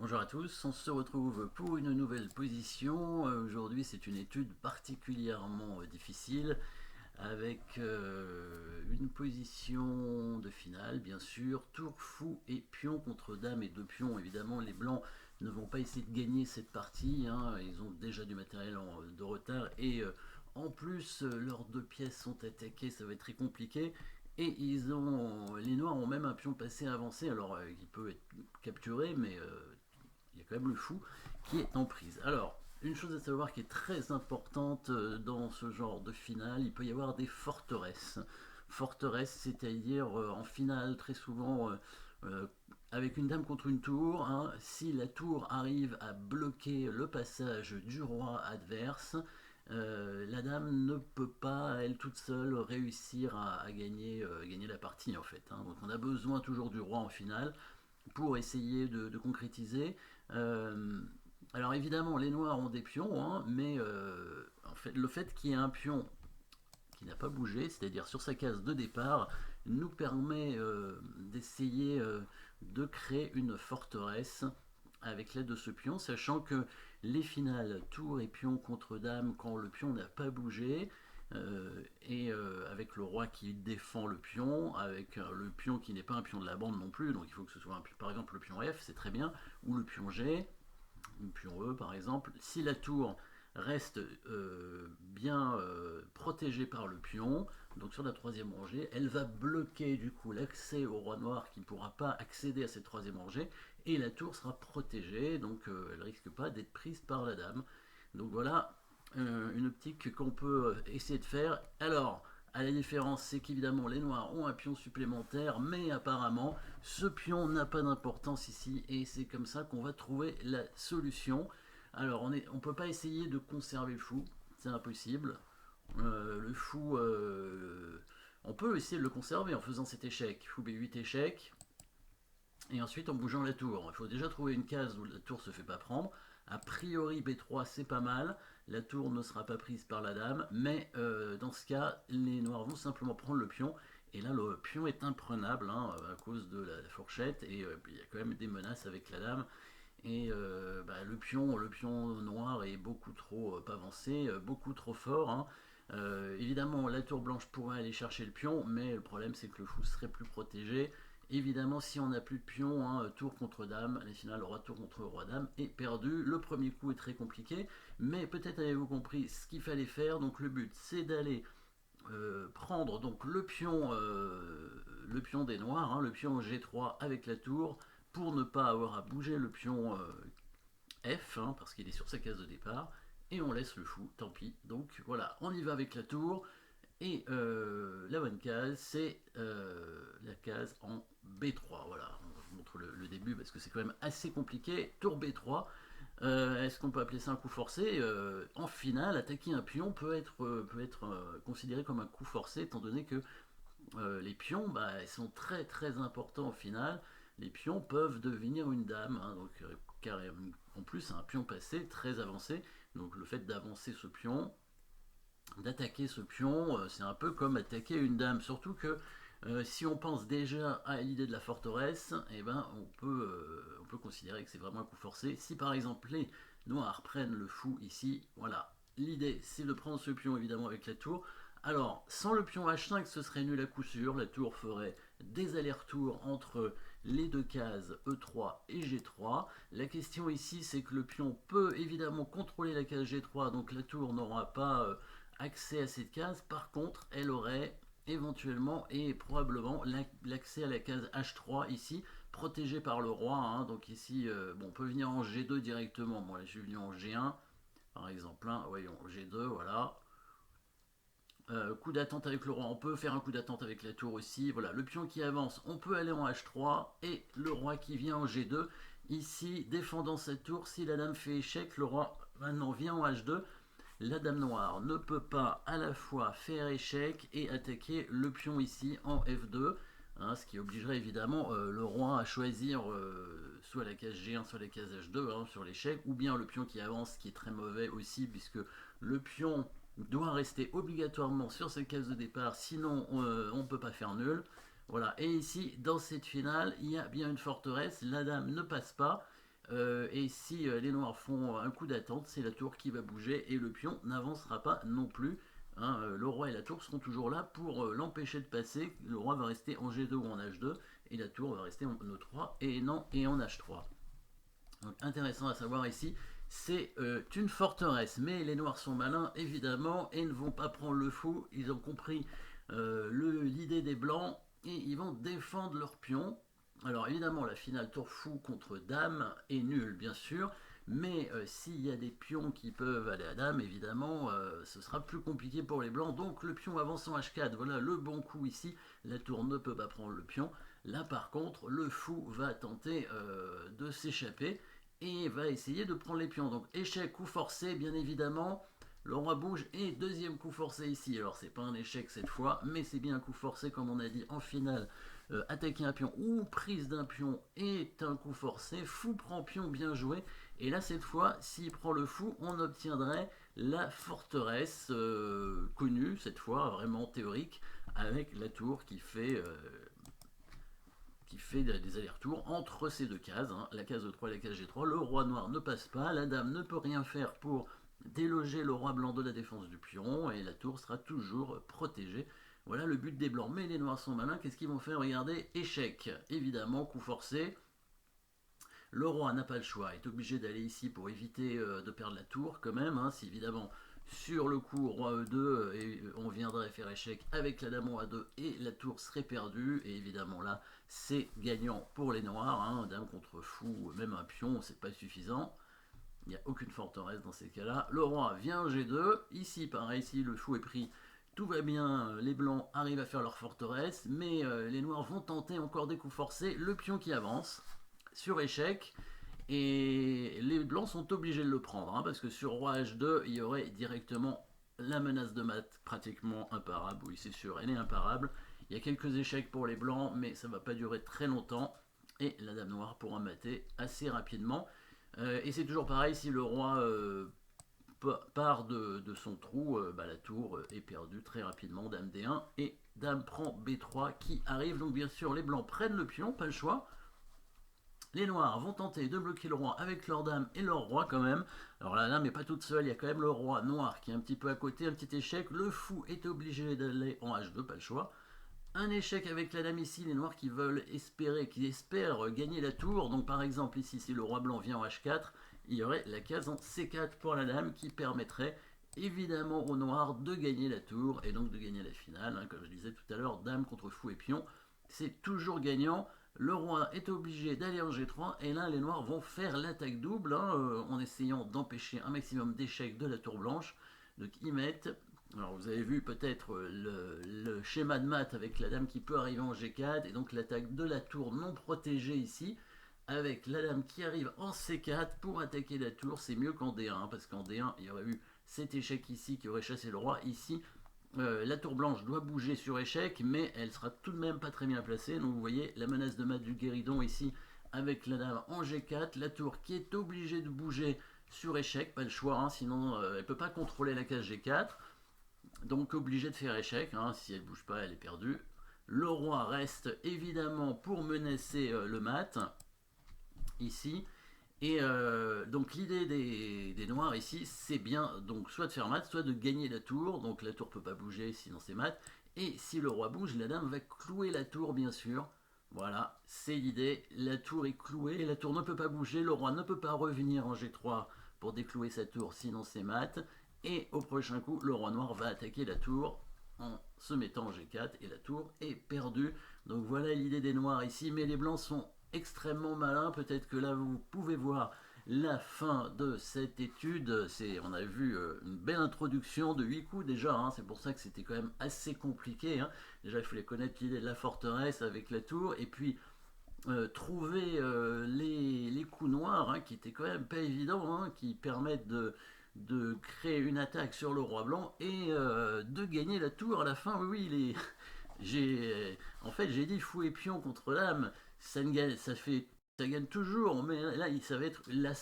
Bonjour à tous, on se retrouve pour une nouvelle position. Aujourd'hui, c'est une étude particulièrement difficile avec une position de finale, bien sûr, tour fou et pion contre dame et deux pions. Évidemment, les blancs ne vont pas essayer de gagner cette partie, hein. Ils ont déjà du matériel de retard et en plus, leurs deux pièces sont attaquées, ça va être très compliqué. Et les noirs ont même un pion passé avancé, alors il peut être capturé, mais il y a quand même le fou qui est en prise. Alors, une chose à savoir qui est très importante dans ce genre de finale, il peut y avoir des forteresses. Forteresses, c'est-à-dire en finale, très souvent, euh, avec une dame contre une tour, hein, si la tour arrive à bloquer le passage du roi adverse, la dame ne peut pas, elle toute seule, réussir à gagner la partie en fait, hein. Donc on a besoin toujours du roi en finale pour essayer de concrétiser. Euh, alors évidemment, les noirs ont des pions, hein, mais en fait, le fait qu'il y ait un pion qui n'a pas bougé, c'est-à-dire sur sa case de départ, nous permet d'essayer de créer une forteresse avec l'aide de ce pion, sachant que les finales tour et pion contre dame, quand le pion n'a pas bougé, et avec le roi qui défend le pion, avec le pion qui n'est pas un pion de la bande non plus, donc il faut que ce soit par exemple le pion F, c'est très bien, ou le pion G, ou le pion E par exemple. Si la tour reste bien protégée par le pion, donc sur la troisième rangée, elle va bloquer du coup l'accès au roi noir qui ne pourra pas accéder à cette troisième rangée, et la tour sera protégée, donc elle ne risque pas d'être prise par la dame. Donc voilà une optique qu'on peut essayer de faire. Alors, à la différence, c'est qu'évidemment les noirs ont un pion supplémentaire, mais apparemment ce pion n'a pas d'importance ici, et c'est comme ça qu'on va trouver la solution. Alors on ne peut pas essayer de conserver le fou, c'est impossible. Le fou, on peut essayer de le conserver en faisant cet échec, fou B8 échec, et ensuite en bougeant la tour. Il faut déjà trouver une case où la tour se fait pas prendre. A priori B3 c'est pas mal, la tour ne sera pas prise par la dame, mais dans ce cas les noirs vont simplement prendre le pion, et là le pion est imprenable, hein, à cause de la fourchette, et il y a quand même des menaces avec la dame, et le pion noir est beaucoup trop avancé, beaucoup trop fort, hein. Évidemment, la tour blanche pourrait aller chercher le pion, mais le problème c'est que le fou serait plus protégé. Évidemment, si on n'a plus de pion, hein, tour contre dame, les finales roi tour contre roi dame est perdu. Le premier coup est très compliqué, mais peut-être avez-vous compris ce qu'il fallait faire. Donc le but c'est d'aller prendre donc le pion des noirs, hein, le pion G3 avec la tour, pour ne pas avoir à bouger le pion F, hein, parce qu'il est sur sa case de départ, et on laisse le fou, tant pis. Donc voilà, on y va avec la tour, et la bonne case, c'est la case en B3. Voilà, je vous montre le début parce que c'est quand même assez compliqué. Tour B3, est-ce qu'on peut appeler ça un coup forcé? En finale, attaquer un pion peut être considéré comme un coup forcé, étant donné que les pions, bah, ils sont très très importants au final. Les pions peuvent devenir une dame, hein, donc car en plus un pion passé très avancé. Donc le fait d'avancer ce pion, d'attaquer ce pion, c'est un peu comme attaquer une dame. Surtout que si on pense déjà à l'idée de la forteresse, eh ben, on peut considérer que c'est vraiment un coup forcé. Si par exemple les noirs prennent le fou ici, voilà. L'idée c'est de prendre ce pion évidemment avec la tour. Alors, sans le pion H5, ce serait nul à coup sûr. La tour ferait des allers-retours entre les deux cases E3 et G3. La question ici, c'est que le pion peut évidemment contrôler la case G3, donc la tour n'aura pas accès à cette case. Par contre, elle aurait éventuellement et probablement l'accès à la case H3 ici, protégée par le roi, hein. Donc ici, bon, on peut venir en G2 directement. Moi, là, je suis venu en G1, par exemple, hein. Voyons, G2, voilà. Coup d'attente avec le roi, on peut faire un coup d'attente avec la tour aussi. Voilà, le pion qui avance, on peut aller en H3, et le roi qui vient en G2. Ici, défendant sa tour, si la dame fait échec, le roi maintenant vient en H2. La dame noire ne peut pas à la fois faire échec et attaquer le pion ici en F2, hein, ce qui obligerait évidemment le roi à choisir soit la case G1, soit la case H2, hein, sur l'échec, ou bien le pion qui avance, qui est très mauvais aussi, puisque le pion doit rester obligatoirement sur sa case de départ, sinon on ne peut pas faire nul. Voilà, et ici, dans cette finale, il y a bien une forteresse, la dame ne passe pas. Et si les noirs font un coup d'attente, c'est la tour qui va bouger et le pion n'avancera pas non plus. Hein. Le roi et la tour seront toujours là pour l'empêcher de passer. Le roi va rester en G2 ou en H2 et la tour va rester en E3 et non et en H3. Donc intéressant à savoir ici, c'est une forteresse, mais les noirs sont malins évidemment et ne vont pas prendre le fou. Ils ont compris l'idée des blancs et ils vont défendre leur pion. Alors évidemment la finale tour fou contre dame est nulle bien sûr, mais s'il y a des pions qui peuvent aller à dame, évidemment ce sera plus compliqué pour les blancs. Donc le pion avance en H4, voilà le bon coup ici, la tour ne peut pas prendre le pion. Là par contre le fou va tenter de s'échapper et va essayer de prendre les pions. Donc échec, coup forcé, bien évidemment. Le roi bouge et deuxième coup forcé ici. Alors c'est pas un échec cette fois, mais c'est bien un coup forcé comme on a dit en finale. Attaquer un pion ou prise d'un pion est un coup forcé. Fou prend pion, bien joué. Et là cette fois, s'il prend le fou, on obtiendrait la forteresse connue, cette fois vraiment théorique, avec la tour qui fait des allers-retours entre ces deux cases, hein, la case E3 et la case G3. Le roi noir ne passe pas, la dame ne peut rien faire pour déloger le roi blanc de la défense du pion, et la tour sera toujours protégée. Voilà le but des blancs. Mais les noirs sont malins, qu'est-ce qu'ils vont faire? Regardez, échec. Évidemment, coup forcé. Le roi n'a pas le choix, est obligé d'aller ici pour éviter de perdre la tour quand même. Hein, si évidemment sur le coup roi E2 et on viendrait faire échec avec la dame en A2 et la tour serait perdue. Et évidemment là c'est gagnant pour les noirs. Hein, dame contre fou, même un pion c'est pas suffisant. Il n'y a aucune forteresse dans ces cas-là. Le roi vient G2. Ici pareil, si le fou est pris, tout va bien, les blancs arrivent à faire leur forteresse, mais les noirs vont tenter encore des coups forcés. Le pion qui avance sur échec. Et les blancs sont obligés de le prendre, hein, parce que sur roi H2, il y aurait directement la menace de mat pratiquement imparable. Oui, c'est sûr, elle est imparable. Il y a quelques échecs pour les blancs, mais ça ne va pas durer très longtemps. Et la dame noire pourra mater assez rapidement. Et c'est toujours pareil, si le roi part de son trou, la tour est perdue très rapidement. Dame D1 et dame prend B3 qui arrive. Donc bien sûr, les blancs prennent le pion, pas le choix. Les noirs vont tenter de bloquer le roi avec leur dame et leur roi quand même. Alors la dame n'est pas toute seule, il y a quand même le roi noir qui est un petit peu à côté, un petit échec. Le fou est obligé d'aller en H2, pas le choix. Un échec avec la dame ici, les noirs qui veulent espérer, qui espèrent gagner la tour. Donc par exemple ici, si le roi blanc vient en H4, il y aurait la case en C4 pour la dame qui permettrait évidemment aux noirs de gagner la tour et donc de gagner la finale. Hein, comme je disais tout à l'heure, dame contre fou et pion, c'est toujours gagnant. Le roi est obligé d'aller en G3 et là les noirs vont faire l'attaque double hein, en essayant d'empêcher un maximum d'échecs de la tour blanche. Donc ils mettent, alors vous avez vu peut-être le schéma de maths avec la dame qui peut arriver en G4 et donc l'attaque de la tour non protégée ici avec la dame qui arrive en C4 pour attaquer la tour. C'est mieux qu'en D1 hein, parce qu'en D1 il y aurait eu cet échec ici qui aurait chassé le roi. Ici la tour blanche doit bouger sur échec, mais elle sera tout de même pas très bien placée. Donc vous voyez la menace de mat du guéridon ici avec la dame en G4, la tour qui est obligée de bouger sur échec, pas le choix, hein, sinon elle ne peut pas contrôler la case G4, donc obligée de faire échec, hein, si elle ne bouge pas elle est perdue. Le roi reste évidemment pour menacer le mat, ici, et donc l'idée des noirs ici, c'est bien donc soit de faire mat, soit de gagner la tour. Donc la tour peut pas bouger, sinon c'est mat. Et si le roi bouge, la dame va clouer la tour, bien sûr. Voilà, c'est l'idée. La tour est clouée, la tour ne peut pas bouger, le roi ne peut pas revenir en G3 pour déclouer sa tour, sinon c'est mat. Et au prochain coup, le roi noir va attaquer la tour en se mettant en G4 et la tour est perdue. Donc voilà l'idée des noirs ici, mais les blancs sont extrêmement malins. Peut-être que là vous pouvez voir la fin de cette étude. On a vu une belle introduction de 8 coups déjà, hein. C'est pour ça que c'était quand même assez compliqué. Hein. Déjà il fallait connaître l'idée de la forteresse avec la tour et puis trouver les coups noirs hein, qui étaient quand même pas évidents, hein, qui permettent de créer une attaque sur le roi blanc et de gagner la tour à la fin. Oui, oui, en fait, j'ai dit fou et pion contre dame, ça gagne toujours, mais là, ça va être la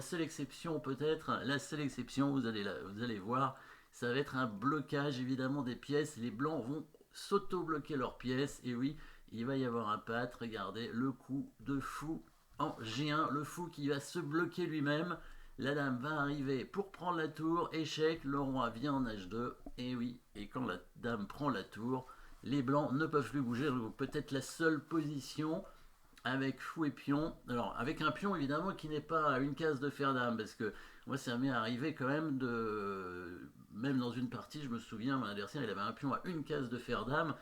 seule exception peut-être, la seule exception, vous allez voir, ça va être un blocage évidemment des pièces. Les blancs vont s'auto-bloquer leurs pièces, et oui, il va y avoir un pat. Regardez le coup de fou en G1, le fou qui va se bloquer lui-même. La dame va arriver pour prendre la tour, échec, le roi vient en H2, et oui, et quand la dame prend la tour, les blancs ne peuvent plus bouger, donc peut-être la seule position avec fou et pion. Alors, avec un pion évidemment qui n'est pas à une case de fer dame, parce que moi ça m'est arrivé quand même de. Même dans une partie, je me souviens, mon adversaire il avait un pion à une case de fer dame,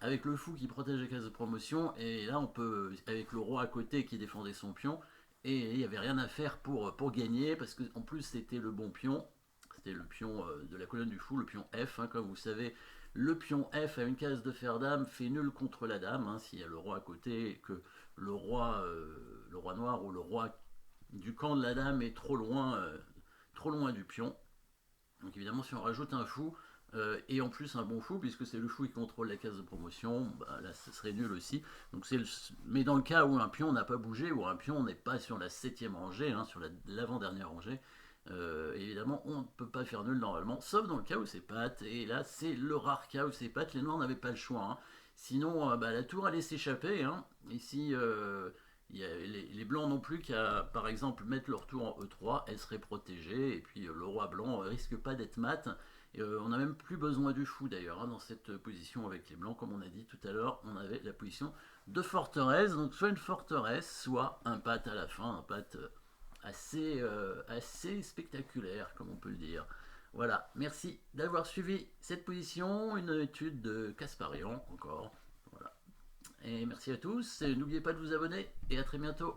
avec le fou qui protège les cases de promotion, et là on peut, avec le roi à côté qui défendait son pion, et il n'y avait rien à faire pour gagner, parce qu'en plus c'était le bon pion, c'était le pion de la colonne du fou, le pion F, hein, comme vous savez. Le pion F à une case de fer dame fait nul contre la dame, hein, s'il y a le roi à côté et que le roi noir ou le roi du camp de la dame est trop loin du pion. Donc évidemment, si on rajoute un fou, et en plus un bon fou, puisque c'est le fou qui contrôle la case de promotion, bah, là ce serait nul aussi. Donc mais dans le cas où un pion n'a pas bougé, où un pion n'est pas sur la 7ème rangée, hein, sur l'avant-dernière rangée, évidemment on ne peut pas faire nul normalement, sauf dans le cas où c'est patte, et là c'est le rare cas où c'est patte, les noirs n'avaient pas le choix. Hein. Sinon, bah, la tour allait s'échapper. Hein. Ici, y a les blancs non plus qu'à, par exemple, mettre leur tour en E3, elles seraient protégées, et puis le roi blanc risque pas d'être mat. On n'a même plus besoin du fou d'ailleurs, hein, dans cette position avec les blancs, comme on a dit tout à l'heure, on avait la position de forteresse, donc soit une forteresse, soit un pat à la fin, un pat assez spectaculaire, comme on peut le dire. Voilà, merci d'avoir suivi cette position, une étude de Kasparian encore. Voilà. Et merci à tous, n'oubliez pas de vous abonner et à très bientôt.